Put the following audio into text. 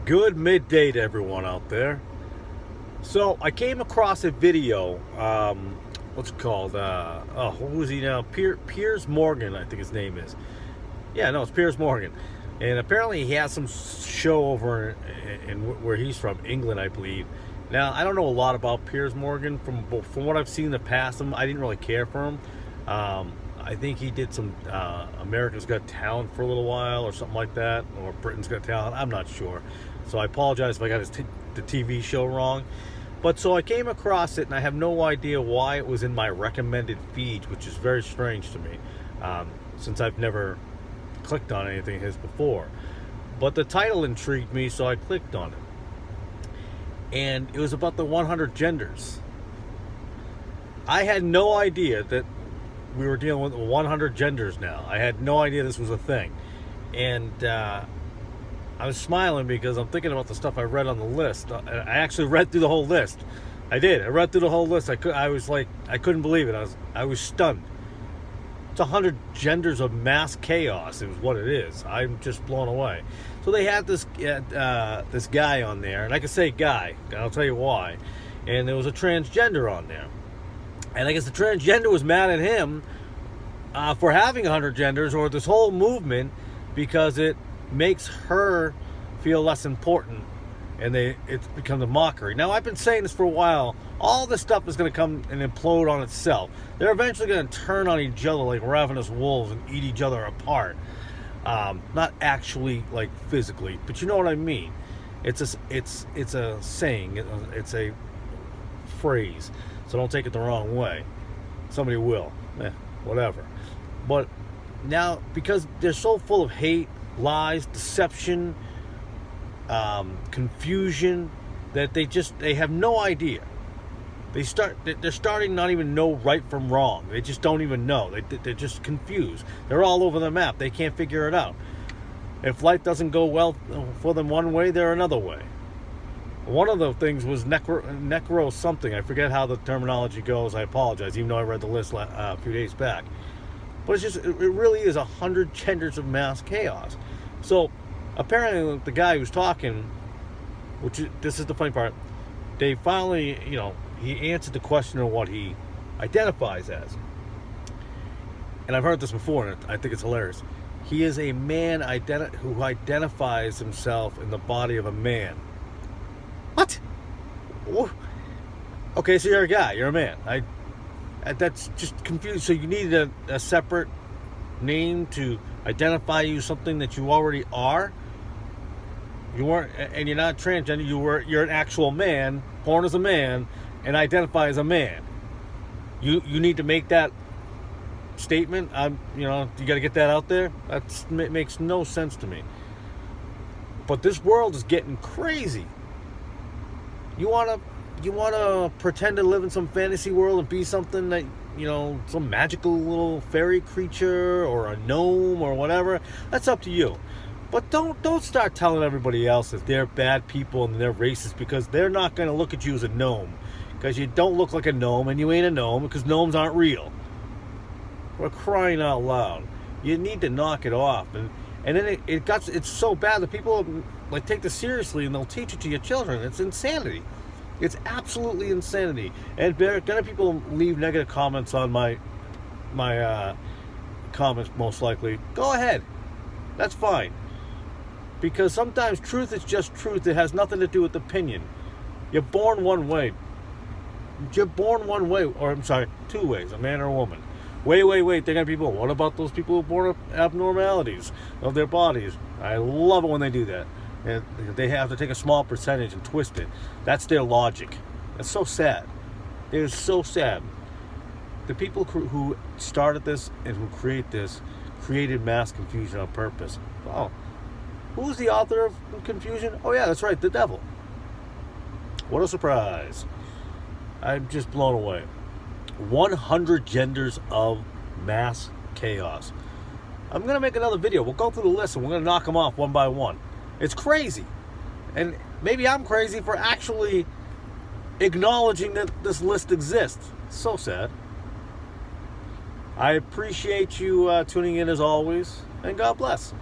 Good midday to everyone out there. So I came across a video. What's it called? Who is he now? Piers Morgan, I think his name is. Yeah, no, it's Piers Morgan, and apparently he has some show over in where he's from, England, I believe. Now I don't know a lot about Piers Morgan from what I've seen in the past. I didn't really care for him. I think he did some America's Got Talent for a little while or something like that, or Britain's Got Talent. I'm not sure. So I apologize if I got the TV show wrong. But so I came across it, and I have no idea why it was in my recommended feed, which is very strange to me, since I've never clicked on anything of his before. But the title intrigued me, so I clicked on it. And it was about the 100 genders. I had no idea that we were dealing with 100 genders now. I had no idea this was a thing. And I was smiling because I'm thinking about the stuff I read on the list. I actually read through the whole list. I did. I read through the whole list. I was like, I couldn't believe it. I was stunned. It's 100 genders of mass chaos is what it is. I'm just blown away. So they had this guy on there, and I can say guy, and I'll tell you why. And there was a transgender on there. And I guess the transgender was mad at him for having 100 genders, or this whole movement, because it makes her feel less important, and it's become a mockery. Now, I've been saying this for a while. All this stuff is going to come and implode on itself. They're eventually going to turn on each other like ravenous wolves and eat each other apart. Not actually, like, physically, but you know what I mean. It's a saying. It's a phrase. So don't take it the wrong way. Somebody will. Whatever. But now, because they're so full of hate, lies, deception, confusion, that they have no idea. They're starting not even know right from wrong. They just don't even know. They're just confused. They're all over the map. They can't figure it out. If life doesn't go well for them one way, they're another way. One of the things was necro something. I forget how the terminology goes. I apologize, even though I read the list a few days back. But it really is 100 genders of mass chaos. So apparently the guy who's talking, this is the funny part, they finally, he answered the question of what he identifies as. And I've heard this before, and I think it's hilarious. He is a man who identifies himself in the body of a man. What? Okay, so you're a guy. You're a man. That's just confusing. So you need a separate name to identify you, something that you already are. You weren't, and you're not transgender. You're an actual man, born as a man, and identify as a man. You need to make that statement. You got to get that out there. That makes no sense to me. But this world is getting crazy. You want to pretend to live in some fantasy world and be something that, some magical little fairy creature or a gnome or whatever. That's up to you. But don't start telling everybody else that they're bad people and they're racist, because they're not going to look at you as a gnome, because you don't look like a gnome and you ain't a gnome, because gnomes aren't real. We're crying out loud. You need to knock it off. And then it's so bad that people take this seriously, and they'll teach it to your children. It's insanity. It's absolutely insanity. And there are gonna people leave negative comments on my comments, most likely. Go ahead. That's fine. Because sometimes truth is just truth. It has nothing to do with opinion. You're born one way. You're born one way, or I'm sorry, two ways, a man or a woman. Wait. They're gonna be people. What about those people who are born with abnormalities of their bodies? I love it when they do that. And they have to take a small percentage and twist it. That's their logic. That's so sad. It is so sad. The people who started this and who created mass confusion on purpose. Oh, who's the author of confusion? Oh yeah, that's right, the devil. What a surprise. I'm just blown away. 100 genders of mass chaos. I'm going to make another video. We'll go through the list and we're going to knock them off one by one. It's crazy. And maybe I'm crazy for actually acknowledging that this list exists. So sad. I appreciate you tuning in as always, and God bless.